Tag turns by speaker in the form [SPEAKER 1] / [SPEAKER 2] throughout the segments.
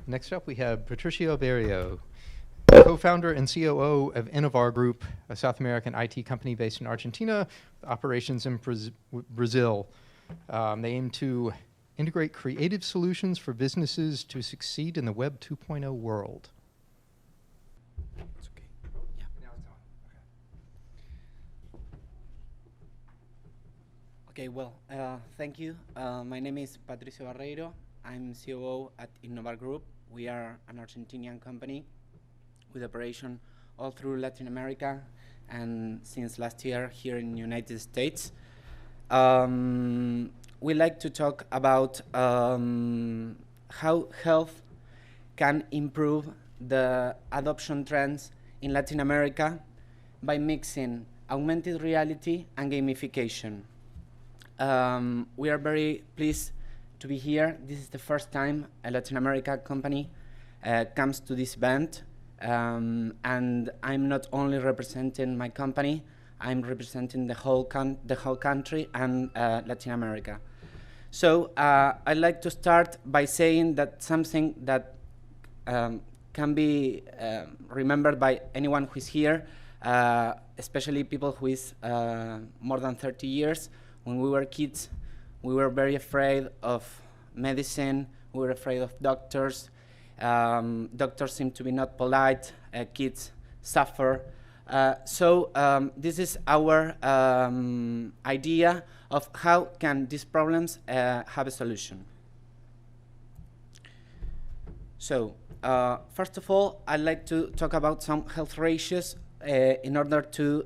[SPEAKER 1] Next up, we have Patricio Barreiro, co-founder and COO of Innovar Group, a South American IT company based in Argentina, with operations in Brazil. They aim to integrate creative solutions for businesses to succeed in the Web 2.0 world.
[SPEAKER 2] It's okay. Yeah.
[SPEAKER 1] Now it's on.
[SPEAKER 2] Okay, well, thank you. My name is Patricio Barreiro. I'm COO at Innovar Group. We are an Argentinian company with operation all through Latin America and since last year here in the United States. We like to talk about how health can improve the adoption trends in Latin America by mixing augmented reality and gamification. We are very pleased to be here. This is the first time a Latin America company comes to this event. And I'm not only representing my company, I'm representing the whole country and Latin America. So I'd like to start by saying that something that can be remembered by anyone who is here, especially people who is more than 30 years. When we were kids, we were very afraid of medicine, we were afraid of doctors. Doctors seem to be not polite, kids suffer. So this is our idea of how can these problems have a solution. So first of all, I'd like to talk about some health ratios in order to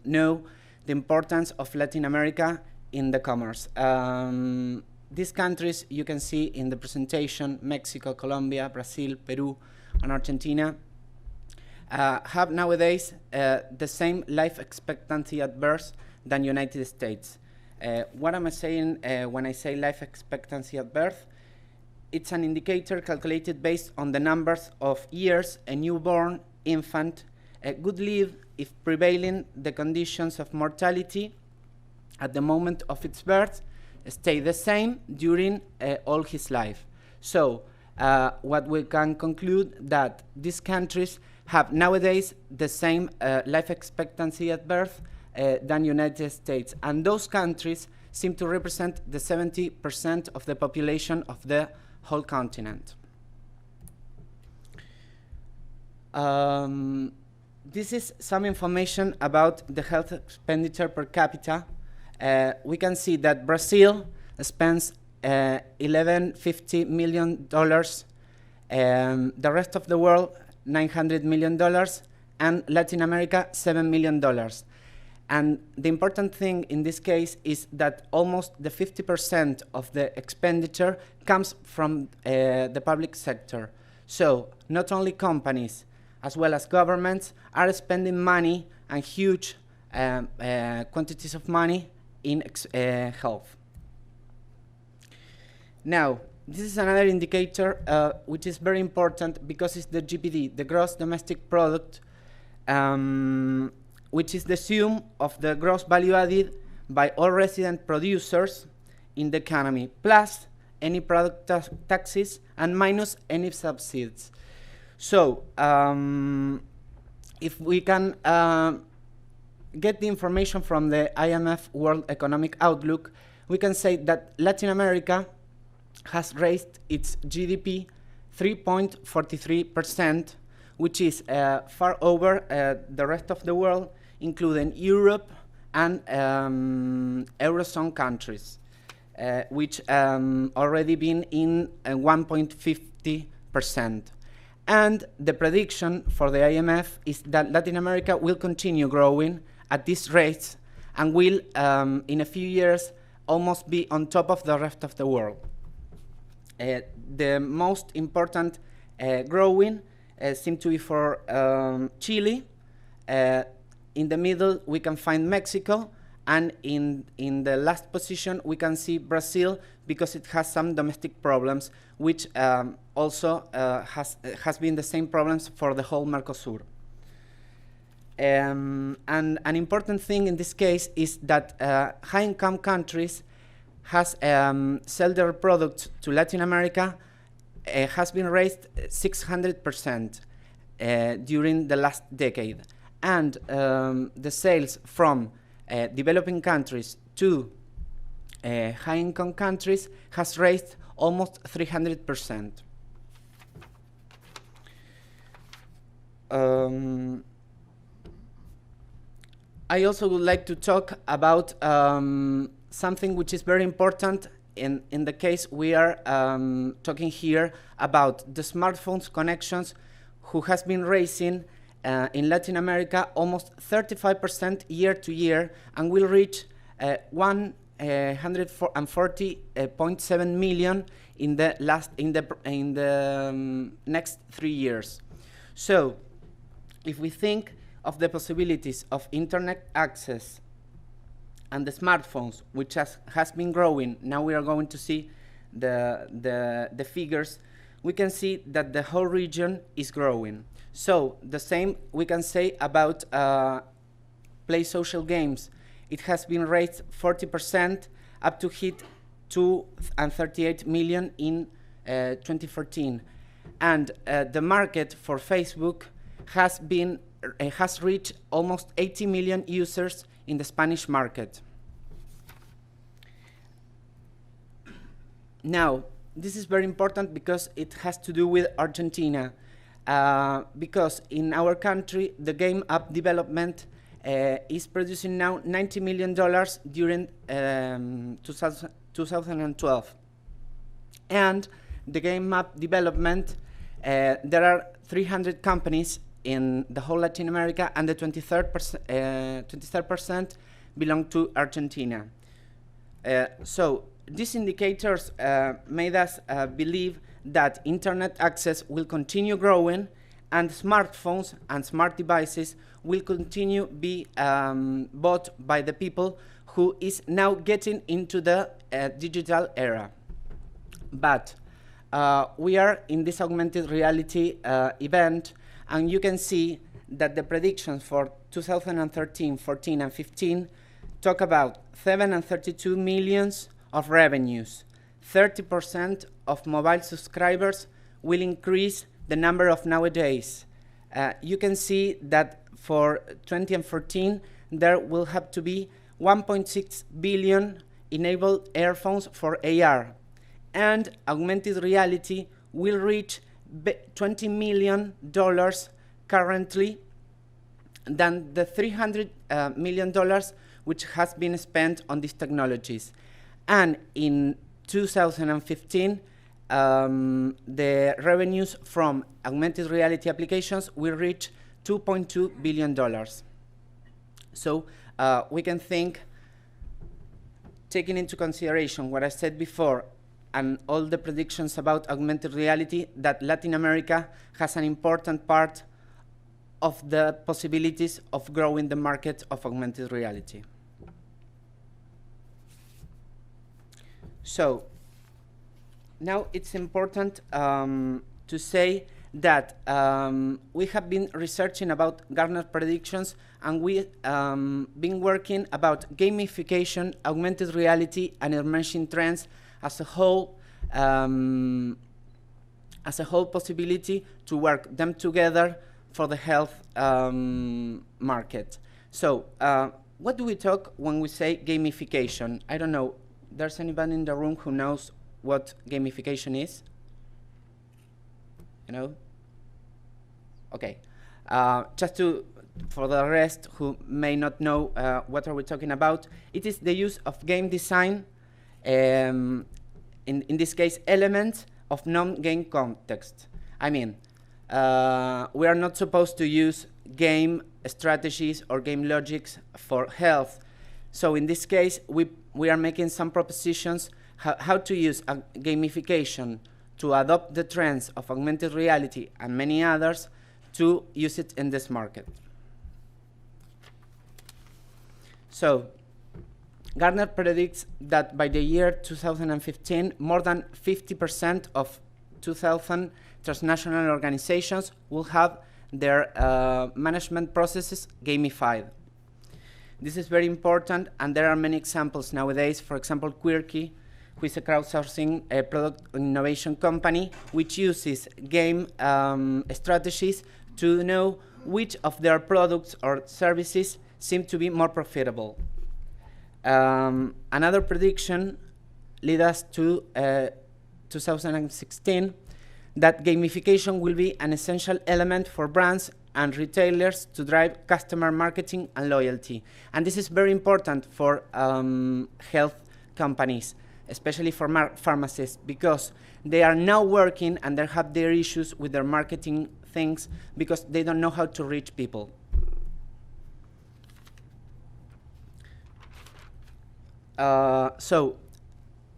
[SPEAKER 2] know the importance of Latin America in the commerce. These countries you can see in the presentation, Mexico, Colombia, Brazil, Peru, and Argentina, have nowadays the same life expectancy at birth than United States. What am I saying when I say life expectancy at birth? It's an indicator calculated based on the numbers of years a newborn infant could live if prevailing the conditions of mortality at the moment of its birth stay the same during all his life. So what we can conclude that these countries have nowadays the same life expectancy at birth than United States, and those countries seem to represent the 70% of the population of the whole continent. This is some information about the health expenditure per capita. We can see that Brazil spends $1150 million, the rest of the world $900 million, and Latin America $7 million. And the important thing in this case is that almost the 50% of the expenditure comes from the public sector. So not only companies as well as governments are spending money and huge quantities of money in health. Now, this is another indicator which is very important because it's the GPD, the gross domestic product, which is the sum of the gross value added by all resident producers in the economy, plus any product taxes and minus any subsidies. So, if we can get the information from the IMF World Economic Outlook, we can say that Latin America has raised its GDP 3.43%, which is far over the rest of the world, including Europe and Eurozone countries, which already been in 1.50%. And the prediction for the IMF is that Latin America will continue growing at this rate and will, in a few years, almost be on top of the rest of the world. The most important growing seem to be for Chile. In the middle, we can find Mexico, and in the last position, we can see Brazil because it has some domestic problems, which also has been the same problems for the whole Mercosur. And an important thing in this case is that high-income countries has sell their products to Latin America has been raised 600% during the last decade. And the sales from developing countries to high-income countries has raised almost 300%. I also would like to talk about something which is very important in the case we are talking here about the smartphones connections, who has been raising in Latin America almost 35% year to year, and will reach 140.7 million in the next 3 years. So, if we think of the possibilities of internet access and the smartphones, which has been growing, now we are going to see the figures, we can see that the whole region is growing. So the same we can say about Play Social Games. It has been raised 40% up to hit 238 million in 2014. And the market for Facebook has reached almost 80 million users in the Spanish market. Now, this is very important because it has to do with Argentina. Because in our country, the game app development is producing now $90 million during 2012. And the game app development, there are 300 companies in the whole Latin America, and the 23% belong to Argentina. So these indicators made us believe that internet access will continue growing, and smartphones and smart devices will continue be bought by the people who is now getting into the digital era. But we are in this augmented reality event, and you can see that the predictions for 2013, 14, and 15 talk about 7 and 32 millions of revenues. 30% of mobile subscribers will increase the number of nowadays. You can see that for 20 and 14, there will have to be 1.6 billion enabled earphones for AR. And augmented reality will reach $20 million currently than the $300 million which has been spent on these technologies. And in 2015, the revenues from augmented reality applications will reach $2.2 billion. So we can think, taking into consideration what I said before and all the predictions about augmented reality, that Latin America has an important part of the possibilities of growing the market of augmented reality. So now it's important to say that we have been researching about Gartner predictions, and we been working about gamification, augmented reality, and emerging trends as a whole possibility to work them together for the health market. So what do we talk when we say gamification? I don't know. There's anybody in the room who knows what gamification is? You know? Okay. Just for the rest who may not know what are we talking about, it is the use of game design, in this case, elements of non-game context. I mean, we are not supposed to use game strategies or game logics for health. So in this case, we are making some propositions how to use gamification to adopt the trends of augmented reality and many others to use it in this market. So Gartner predicts that by the year 2015, more than 50% of 2,000 transnational organizations will have their management processes gamified. This is very important, and there are many examples nowadays. For example, Quirky who is a crowdsourcing product innovation company, which uses game strategies to know which of their products or services seem to be more profitable. Another prediction led us to 2016 that gamification will be an essential element for brands and retailers to drive customer marketing and loyalty. And this is very important for health companies, especially for pharmacists, because they are now working and they have their issues with their marketing things because they don't know how to reach people. So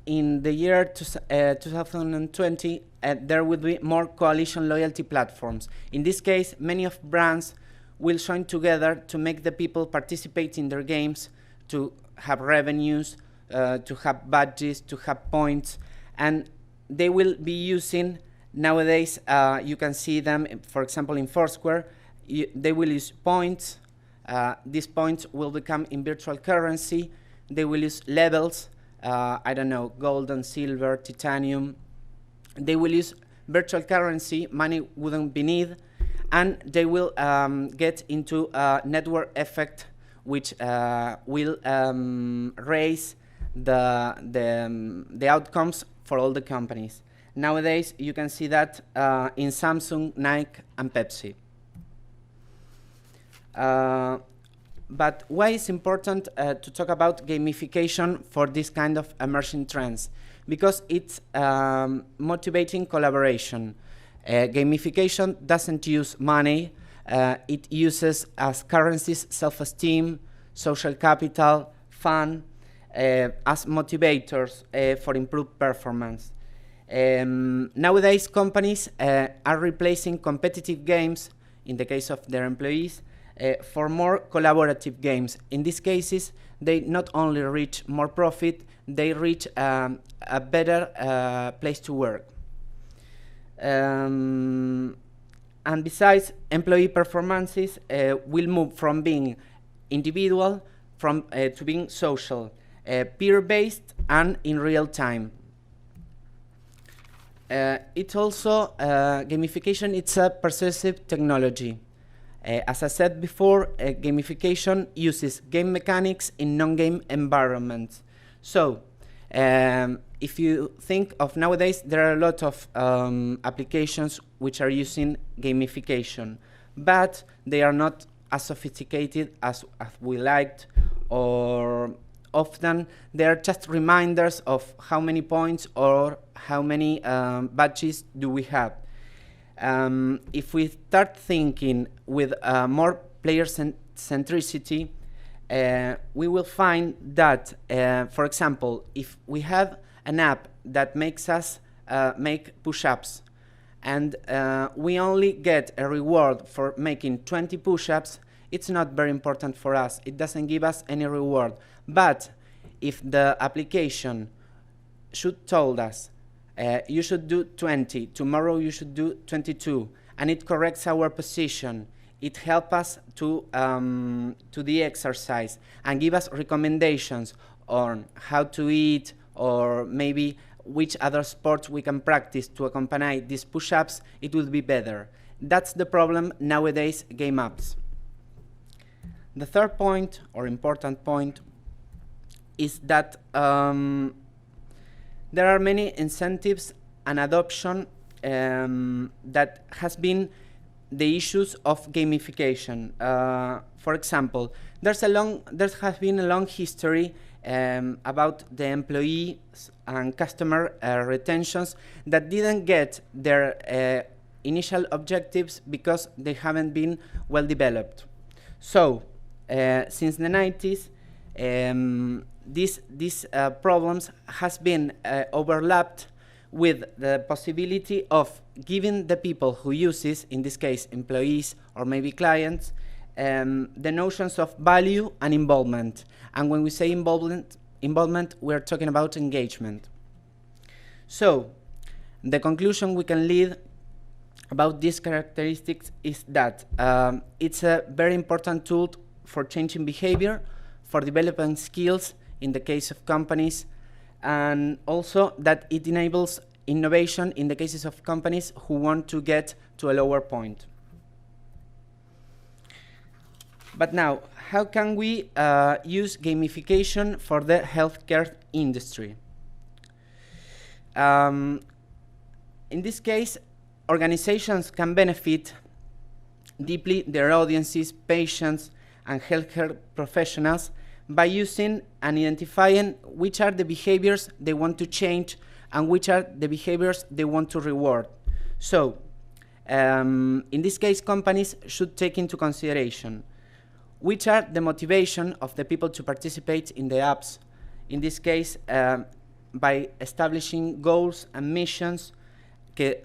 [SPEAKER 2] in the year 2020, there will be more coalition loyalty platforms. In this case, many of brands will join together to make the people participate in their games, to have revenues, to have badges, to have points, and they will be using, nowadays, you can see them, for example, in Foursquare, they will use points. These points will become in virtual currency. They will use levels, I don't know, gold and silver, titanium. They will use virtual currency, money wouldn't be needed, and they will get into a network effect which will raise the outcomes for all the companies. Nowadays, you can see that in Samsung, Nike, and Pepsi. But why is important to talk about gamification for this kind of emerging trends? Because it's motivating collaboration. Gamification doesn't use money. It uses as currencies self-esteem, social capital, fun, as motivators for improved performance. Nowadays, companies are replacing competitive games, in the case of their employees, for more collaborative games. In these cases, they not only reach more profit, they reach a better place to work. And besides, employee performances will move from being individual to being social, peer-based, and in real time. It's also, gamification, it's a pervasive technology. As I said before, gamification uses game mechanics in non-game environments. So, if you think of nowadays, there are a lot of applications which are using gamification, but they are not as sophisticated as we liked, or often they are just reminders of how many points or how many badges do we have. If we start thinking with more player centricity, we will find that, for example, if we have an app that makes us make push-ups, and we only get a reward for making 20 push-ups, it's not very important for us. It doesn't give us any reward. But if the application should told us, you should do 20, tomorrow you should do 22, and it corrects our position, it helps us to the exercise and give us recommendations on how to eat, or maybe which other sports we can practice to accompany these push-ups, it will be better. That's the problem nowadays, game apps. The third point, or important point, is that there are many incentives and adoption that has been the issues of gamification. For example, there has been a long history about the employees and customer retentions that didn't get their initial objectives because they haven't been well developed. So, since the 90s, these problems has been overlapped with the possibility of giving the people who use this, in this case employees or maybe clients, the notions of value and involvement. And when we say involvement, we're talking about engagement. So, the conclusion we can lead about these characteristics is that it's a very important tool for changing behavior, for developing skills in the case of companies, and also that it enables innovation in the cases of companies who want to get to a lower point. But now, how can we use gamification for the healthcare industry? In this case, organizations can benefit deeply their audiences, patients, and healthcare professionals by using and identifying which are the behaviors they want to change and which are the behaviors they want to reward. So, in this case, companies should take into consideration which are the motivation of the people to participate in the apps. In this case, by establishing goals and missions, they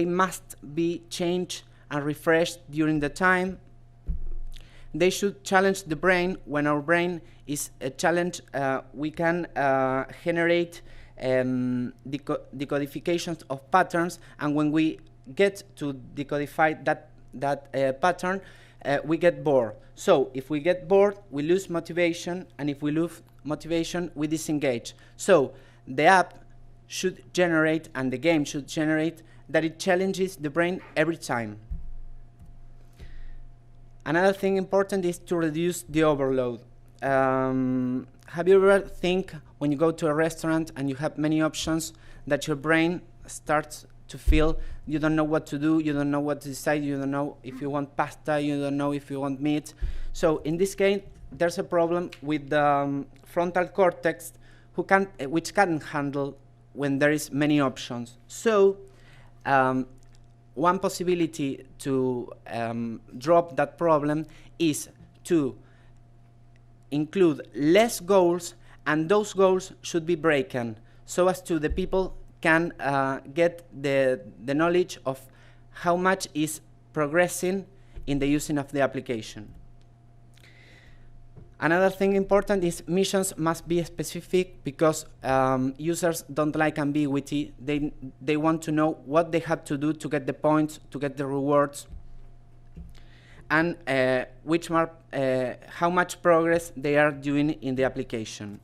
[SPEAKER 2] must be changed and refreshed during the time. They should challenge the brain. When our brain is a challenge, we can generate decodifications of patterns, and when we get to decodify that pattern, we get bored. So if we get bored, we lose motivation, and if we lose motivation, we disengage. So the app should generate, and the game should generate, that it challenges the brain every time. Another thing important is to reduce the overload. Have you ever think when you go to a restaurant and you have many options that your brain starts to feel you don't know what to do, you don't know what to decide, you don't know if you want pasta, you don't know if you want meat. So in this case, there's a problem with the frontal cortex which can't handle when there is many options. So one possibility to drop that problem is to include less goals, and those goals should be broken so as to the people can get the knowledge of how much is progressing in the using of the application. Another thing important is missions must be specific, because users don't like ambiguity. They want to know what they have to do to get the points, to get the rewards, and how much progress they are doing in the application.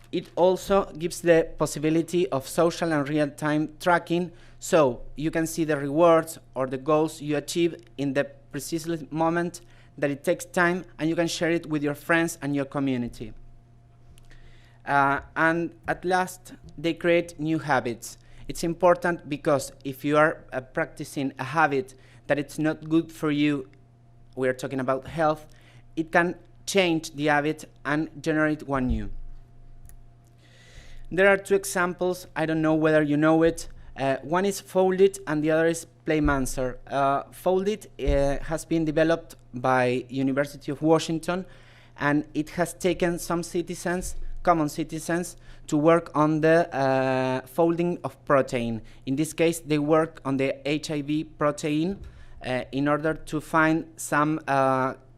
[SPEAKER 2] It also gives the possibility of social and real-time tracking, so you can see the rewards or the goals you achieve in the precise moment that it takes time, and you can share it with your friends and your community. And at last, they create new habits. It's important because if you are practicing a habit that it's not good for you, we're talking about health, it can change the habit and generate one new. There are two examples. I don't know whether you know it. One is Foldit and the other is Playmancer. Foldit has been developed by University of Washington, and it has taken some citizens, common citizens, to work on the folding of protein. In this case, they work on the HIV protein in order to find some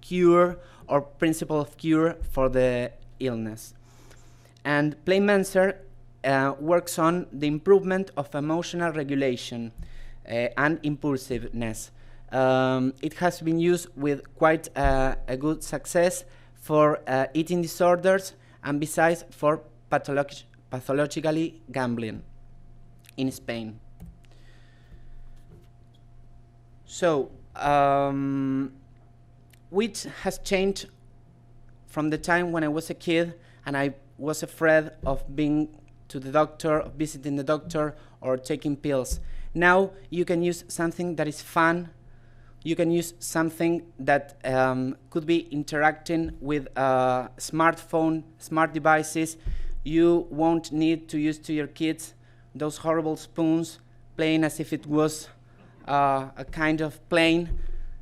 [SPEAKER 2] cure or principle of cure for the illness. And Playmancer works on the improvement of emotional regulation and impulsiveness. It has been used with quite a good success for eating disorders, and besides for pathologically gambling in Spain. So, which has changed from the time when I was a kid and I was afraid of being to the doctor, of visiting the doctor, or taking pills. Now you can use something that is fun. You can use something that could be interacting with smartphone, smart devices. You won't need to use to your kids those horrible spoons, playing as if it was a kind of plane.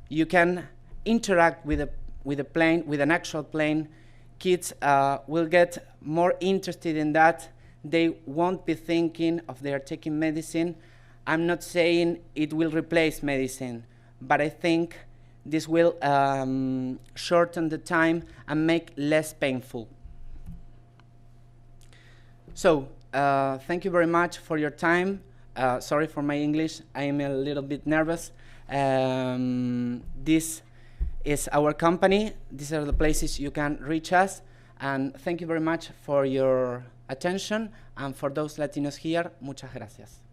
[SPEAKER 2] You can interact with a plane, with an actual plane. Kids will get more interested in that. They won't be thinking of they are taking medicine. I'm not saying it will replace medicine, but I think this will shorten the time and make less painful. So, thank you very much for your time. Sorry for my English, I am a little bit nervous. This is our company. These are the places you can reach us. And thank you very much for your attention, and for those Latinos here, muchas gracias.